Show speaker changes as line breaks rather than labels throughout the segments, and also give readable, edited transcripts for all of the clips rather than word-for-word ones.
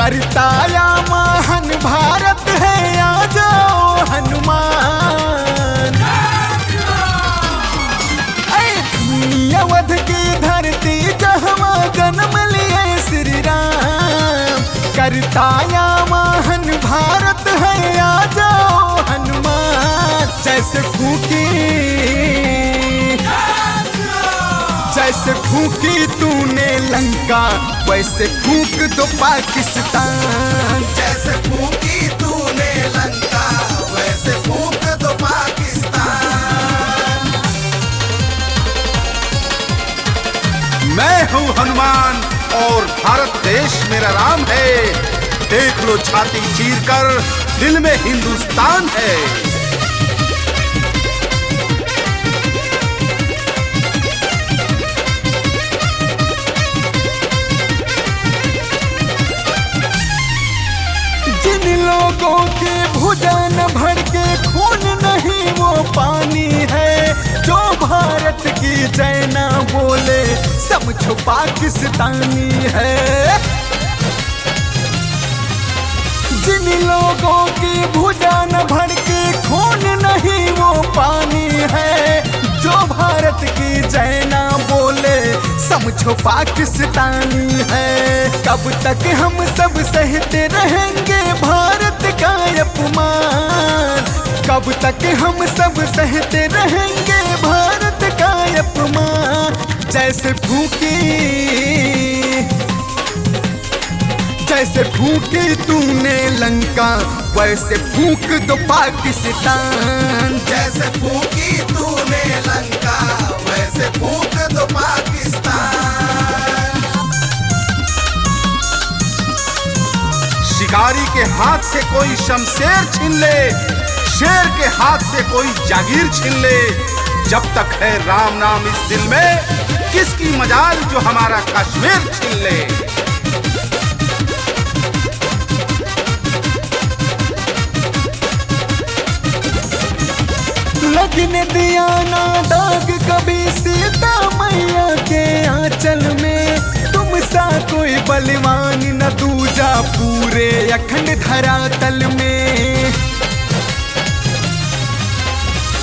करताया महान भारत है, आ जाओ हनुमान। अवध की धरती जहाँ जन्म लिए श्री राम, करताया महान भारत है, आ जाओ हनुमान। जैसे फूकी तूने लंका, वैसे फूक दो पाकिस्तान।
जैसे फूकी तूने लंका, वैसे फूक दो पाकिस्तान।
मैं हूँ हनुमान और भारत देश मेरा राम है। देख लो छाती चीर कर, दिल में हिंदुस्तान है।
जिन लोगों के भुजान भर के खून नहीं वो पानी है, जो भारत की जय ना बोले समझो पाकिस्तानी है। जिन लोगों की भुजान भर के खून नहीं वो पानी है, जो भारत की जय ना बोले समझो पाकिस्तानी है। कब तक हम सब सहते रहेंगे भारत का अपमान, कब तक हम सब सहते रहेंगे भारत का अपमान। जैसे फूकी तूने लंका, वैसे फूक दो पाकिस्तान।
जैसे फूकी तूने लंका, वैसे फूक दो पाकिस्तान।
शिकारी के हाथ से कोई शमशेर छीन ले, शेर के हाथ से कोई जागीर छीन ले, जब तक है राम नाम इस दिल में, किसकी मजाल जो हमारा कश्मीर छीन ले।
लगने दिया ना दाग कभी सीता मैया के आंचल में, तुम सा कोई बलवान न दूजा पूरे अखंड धरातल में।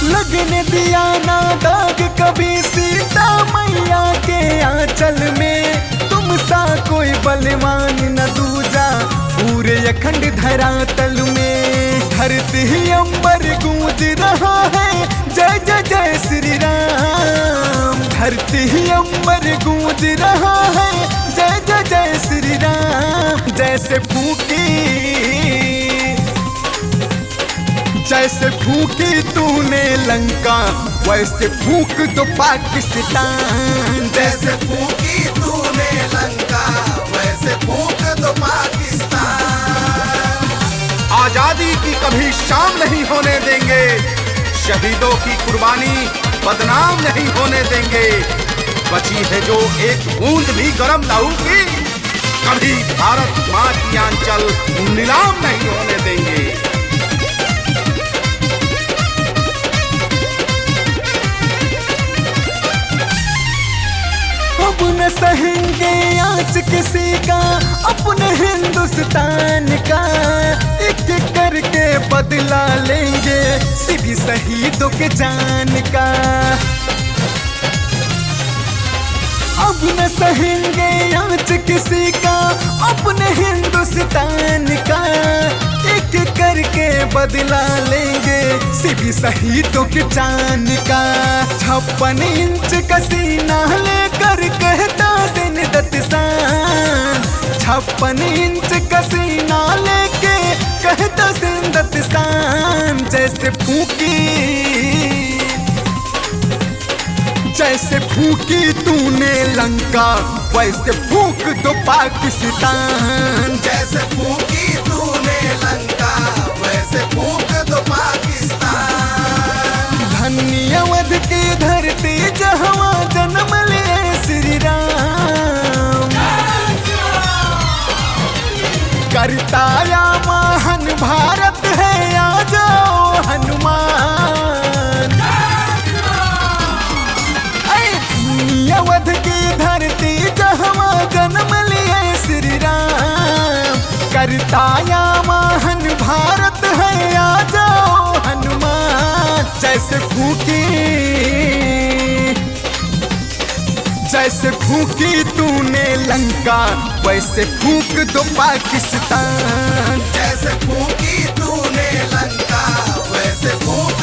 लगने दिया ना दाग कभी सीता मैया के आंचल में, तुम सा कोई बलवान न दूजा पूरे अखंड धरातल में। धरती ही अंबर गूंज रहा है, जय जय जय श्री राम। धरती ही अंबर गूंज रहा है, जय जय जय श्री राम। जैसे फूकी तूने लंका, वैसे फूक दो पाकिस्तान।
जैसे फूकी तूने लंका, वैसे फूक दो पाकिस्तान।
आजादी की कभी शाम नहीं होने देंगे, शहीदों की कुर्बानी बदनाम नहीं होने देंगे। बची है जो एक बूंद भी गरम लहू की, कभी भारत माँ की आंचल नीलाम नहीं होने देंगे।
अब न सहेंगे आंच किसी का अपने हिंदुस्तान का, एक एक करके बदला लेंगे सभी शहीदों के जान का। अब न सहेंगे आंच किसी का अपने हिंदुस्तान का, एक एक करके बदला लेंगे सभी शहीदों के जान का। 56 इंच का सीना लेकर कहता सिंदत शान, 56 इंच का सीना लेके कहता सिंदत शान। जैसे फूकी तूने लंका, वैसे फूक दो पाकिस्तान।
जैसे फूकी तूने लंका, वैसे फूक दो पाकिस्तान।
धन्य अवध की धरती जहाँ जन्म लिए श्री राम, करताया महान भारत है, आ जाओ हनुमान। अवध की धरती जहाँ जन्म लिए श्री राम, बताया महान भारत है, आ जाओ हनुमान। जैसे फूकी तूने लंका, वैसे फूक दो पाकिस्तान।
जैसे फूकी तूने लंका, वैसे फूक